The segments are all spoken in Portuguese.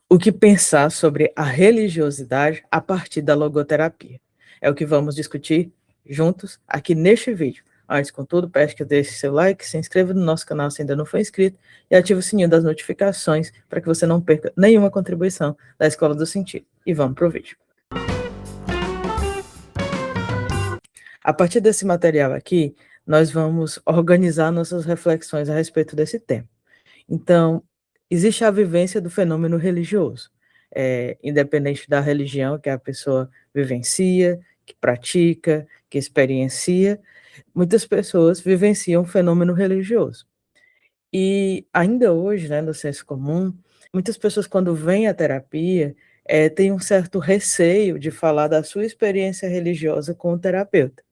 O que pensar sobre a religiosidade a partir da logoterapia? É o que vamos discutir juntos aqui neste vídeo. Antes, contudo, peço que deixe seu like, se inscreva no nosso canal se ainda não for inscrito e ative o sininho das notificações para que você não perca nenhuma contribuição da Escola do Sentido. E vamos para o vídeo. A partir desse material aqui, nós vamos organizar nossas reflexões a respeito desse tema. Então, existe a vivência do fenômeno religioso, independente da religião que a pessoa vivencia, que pratica, que experiencia, muitas pessoas vivenciam o fenômeno religioso. E ainda hoje, né, no senso comum, muitas pessoas quando vêm à terapia, têm um certo receio de falar da sua experiência religiosa com o terapeuta,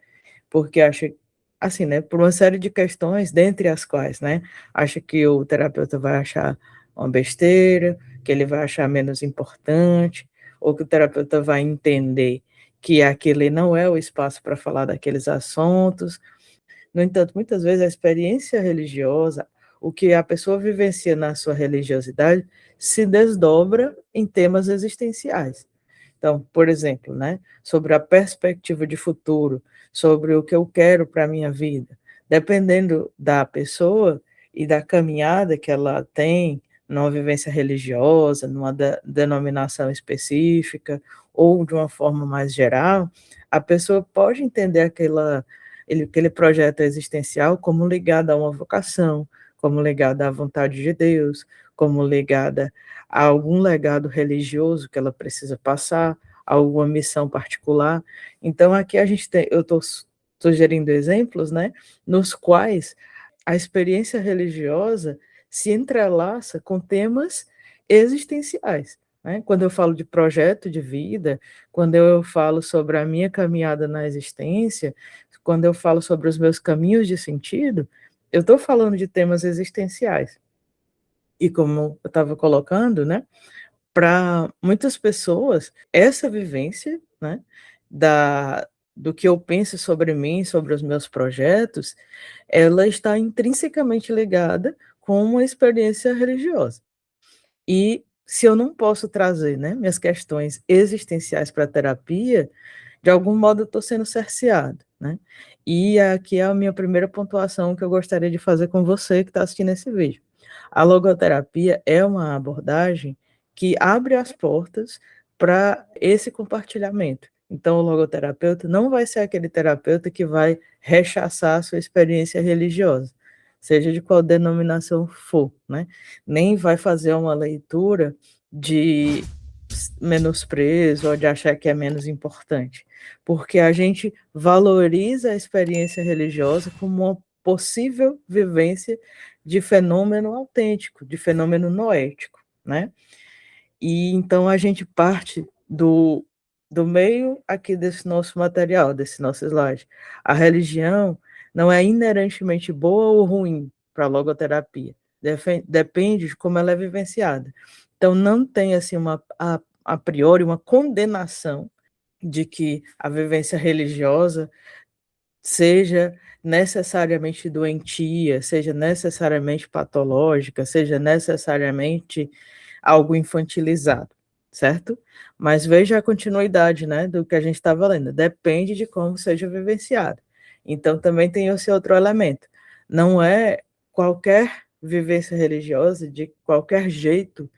porque acha, assim, né, por uma série de questões, dentre as quais, né, acha que o terapeuta vai achar uma besteira, que ele vai achar menos importante, ou que o terapeuta vai entender que aquele não é o espaço para falar daqueles assuntos. No entanto, muitas vezes a experiência religiosa, o que a pessoa vivencia na sua religiosidade, se desdobra em temas existenciais. Então, por exemplo, né, sobre a perspectiva de futuro, sobre o que eu quero para a minha vida. Dependendo da pessoa e da caminhada que ela tem, numa vivência religiosa, numa denominação específica, ou de uma forma mais geral, a pessoa pode entender aquele projeto existencial como ligado a uma vocação, como ligada à vontade de Deus, como ligada a algum legado religioso que ela precisa passar, alguma missão particular. Então, aqui eu estou sugerindo exemplos, né, nos quais a experiência religiosa se entrelaça com temas existenciais. Né? Quando eu falo de projeto de vida, quando eu falo sobre a minha caminhada na existência, quando eu falo sobre os meus caminhos de sentido, eu estou falando de temas existenciais. E como eu estava colocando, né, para muitas pessoas, essa vivência, né, do que eu penso sobre mim, sobre os meus projetos, ela está intrinsecamente ligada com uma experiência religiosa. E se eu não posso trazer, né, minhas questões existenciais para a terapia, de algum modo eu estou sendo cerceado, né? E aqui é a minha primeira pontuação que eu gostaria de fazer com você que está assistindo esse vídeo. A logoterapia é uma abordagem que abre as portas para esse compartilhamento. Então, o logoterapeuta não vai ser aquele terapeuta que vai rechaçar a sua experiência religiosa, seja de qual denominação for, né? Nem vai fazer uma leitura de menosprezo ou de achar que é menos importante, porque a gente valoriza a experiência religiosa como uma possível vivência de fenômeno autêntico, de fenômeno noético, né? E então a gente parte do meio aqui desse nosso material, desse nosso slide. A religião não é inerentemente boa ou ruim para a logoterapia, depende de como ela é vivenciada. Então não tem assim a priori uma condenação de que a vivência religiosa seja necessariamente doentia, seja necessariamente patológica, seja necessariamente algo infantilizado, certo? Mas veja a continuidade, né, do que a gente estava lendo. Depende de como seja vivenciado. Então, também tem esse outro elemento. Não é qualquer vivência religiosa, de qualquer jeito,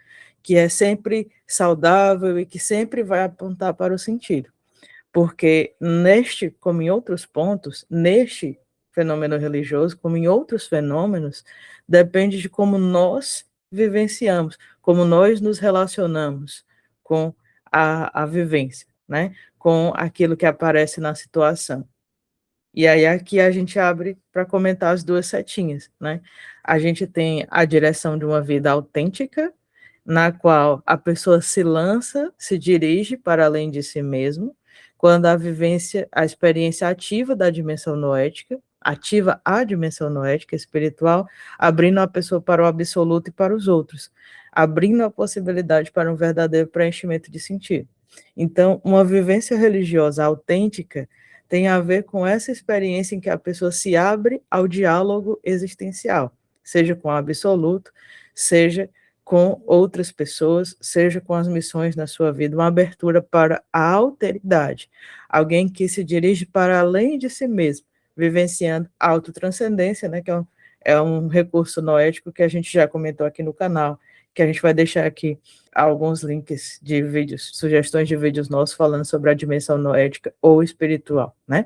que é sempre saudável e que sempre vai apontar para o sentido. Porque neste, como em outros pontos, neste fenômeno religioso, como em outros fenômenos, depende de como nós vivenciamos, como nós nos relacionamos com a vivência, né? Com aquilo que aparece na situação. E aí aqui a gente abre para comentar as duas setinhas, né? A gente tem a direção de uma vida autêntica, na qual a pessoa se lança, se dirige para além de si mesmo, quando a vivência, a experiência ativa da dimensão noética, ativa a dimensão noética espiritual, abrindo a pessoa para o absoluto e para os outros, abrindo a possibilidade para um verdadeiro preenchimento de sentido. Então, uma vivência religiosa autêntica tem a ver com essa experiência em que a pessoa se abre ao diálogo existencial, seja com o absoluto, seja com outras pessoas, seja com as missões na sua vida, uma abertura para a alteridade, alguém que se dirige para além de si mesmo, vivenciando a autotranscendência, né, que é um recurso noético que a gente já comentou aqui no canal, que a gente vai deixar aqui alguns links de vídeos, sugestões de vídeos nossos falando sobre a dimensão noética ou espiritual, né?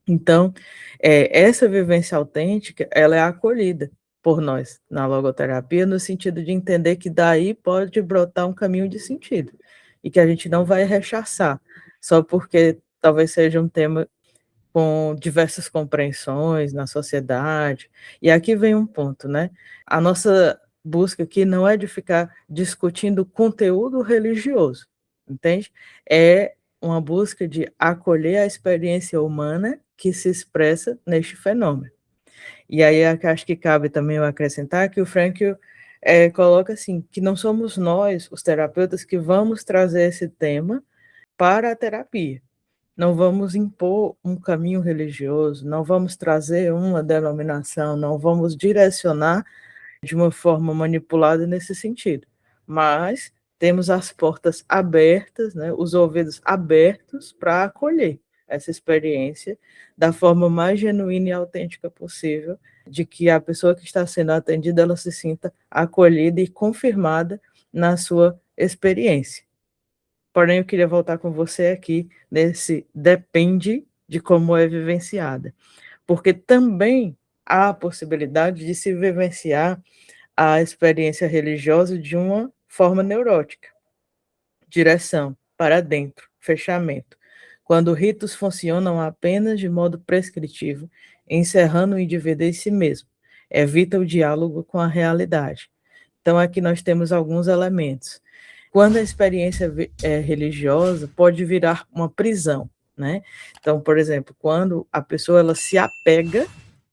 Então, essa vivência autêntica, ela é acolhida por nós na logoterapia, no sentido de entender que daí pode brotar um caminho de sentido, e que a gente não vai rechaçar, só porque talvez seja um tema com diversas compreensões na sociedade. E aqui vem um ponto, né? A nossa busca aqui não é de ficar discutindo conteúdo religioso, entende? É uma busca de acolher a experiência humana que se expressa neste fenômeno. E aí acho que cabe também eu acrescentar que o Frankl coloca assim, que não somos nós, os terapeutas, que vamos trazer esse tema para a terapia. Não vamos impor um caminho religioso, não vamos trazer uma denominação, não vamos direcionar de uma forma manipulada nesse sentido. Mas temos as portas abertas, né, os ouvidos abertos para acolher essa experiência da forma mais genuína e autêntica possível, de que a pessoa que está sendo atendida ela se sinta acolhida e confirmada na sua experiência. Porém, eu queria voltar com você aqui nesse depende de como é vivenciada, porque também há a possibilidade de se vivenciar a experiência religiosa de uma forma neurótica, direção, para dentro, fechamento, quando ritos funcionam apenas de modo prescritivo, encerrando o indivíduo em si mesmo, evita o diálogo com a realidade. Então, aqui nós temos alguns elementos. Quando a experiência religiosa pode virar uma prisão, né? Então, por exemplo, quando a pessoa ela se apega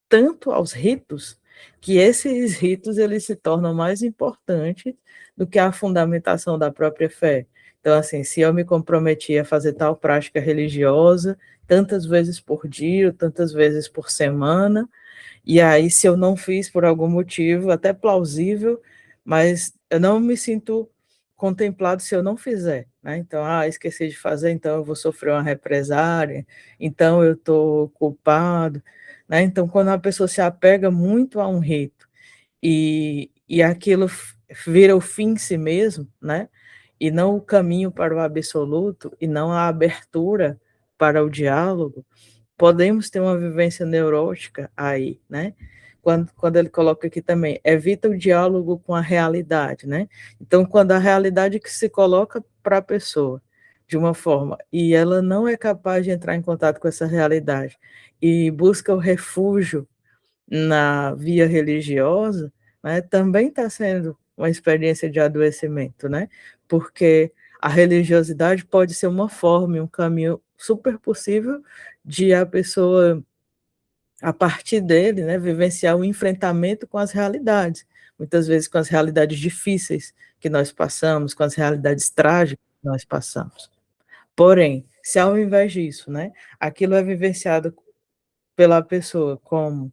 tanto aos ritos, que esses ritos eles se tornam mais importantes do que a fundamentação da própria fé. Então, assim, se eu me comprometi a fazer tal prática religiosa tantas vezes por dia, tantas vezes por semana, e aí se eu não fiz por algum motivo, até plausível, mas eu não me sinto contemplado se eu não fizer, né? Então, esqueci de fazer, então eu vou sofrer uma represária, então eu estou culpado, né? Então, quando a pessoa se apega muito a um rito e aquilo vira o fim em si mesmo, né? E não o caminho para o absoluto, e não a abertura para o diálogo, podemos ter uma vivência neurótica aí, né? Quando ele coloca aqui também, evita o diálogo com a realidade, né? Então, quando a realidade que se coloca para a pessoa de uma forma e ela não é capaz de entrar em contato com essa realidade e busca o refúgio na via religiosa, né, também está sendo uma experiência de adoecimento, né? Porque a religiosidade pode ser uma forma, um caminho super possível de a pessoa, a partir dele, né, vivenciar o enfrentamento com as realidades, muitas vezes com as realidades difíceis que nós passamos, com as realidades trágicas que nós passamos. Porém, se ao invés disso, né, aquilo é vivenciado pela pessoa como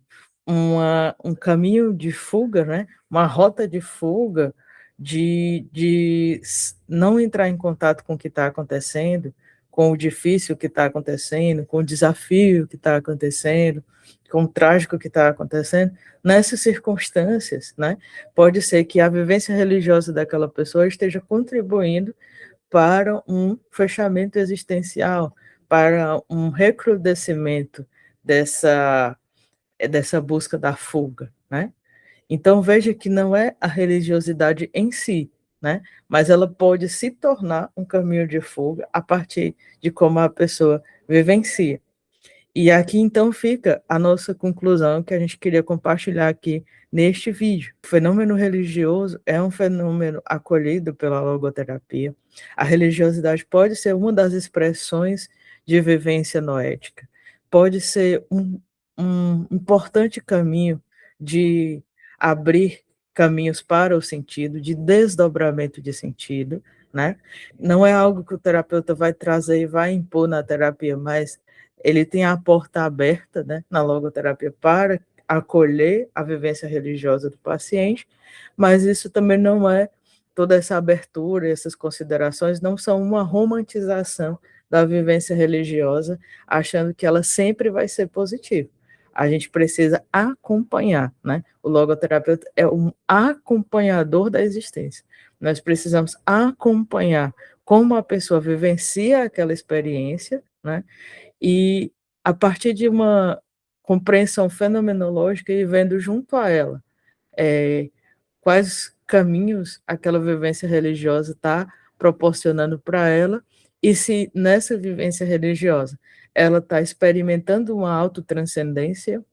um caminho de fuga, né, uma rota de fuga, de não entrar em contato com o que está acontecendo, com o difícil que está acontecendo, com o desafio que está acontecendo, com o trágico que está acontecendo, nessas circunstâncias, né, pode ser que a vivência religiosa daquela pessoa esteja contribuindo para um fechamento existencial, para um recrudescimento dessa busca da fuga, né? Então veja que não é a religiosidade em si, né? Mas ela pode se tornar um caminho de fuga a partir de como a pessoa vivencia. E aqui então fica a nossa conclusão que a gente queria compartilhar aqui neste vídeo. O fenômeno religioso é um fenômeno acolhido pela logoterapia. A religiosidade pode ser uma das expressões de vivência noética. Pode ser um importante caminho de abrir caminhos para o sentido, de desdobramento de sentido, né? Não é algo que o terapeuta vai trazer e vai impor na terapia, mas ele tem a porta aberta, né, na logoterapia para acolher a vivência religiosa do paciente, mas isso também não é toda essa abertura, essas considerações não são uma romantização da vivência religiosa, achando que ela sempre vai ser positiva. A gente precisa acompanhar, né? O logoterapeuta é um acompanhador da existência. Nós precisamos acompanhar como a pessoa vivencia aquela experiência, né? E a partir de uma compreensão fenomenológica e vendo junto a ela quais caminhos aquela vivência religiosa está proporcionando para ela e se nessa vivência religiosa ela está experimentando uma autotranscendência,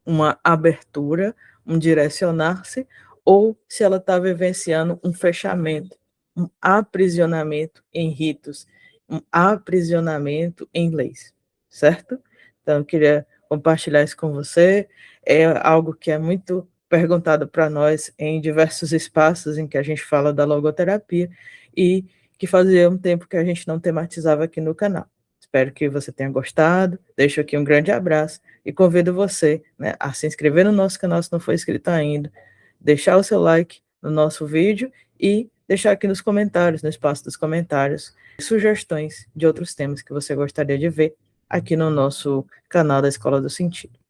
uma abertura, um direcionar-se, ou se ela está vivenciando um fechamento, um aprisionamento em ritos, um aprisionamento em leis, certo? Então, eu queria compartilhar isso com você. É algo que é muito perguntado para nós em diversos espaços em que a gente fala da logoterapia e que fazia um tempo que a gente não tematizava aqui no canal. Espero que você tenha gostado. Deixo aqui um grande abraço e convido você, né, a se inscrever no nosso canal se não for inscrito ainda, deixar o seu like no nosso vídeo e deixar aqui nos comentários, no espaço dos comentários, sugestões de outros temas que você gostaria de ver aqui no nosso canal da Escola do Sentido.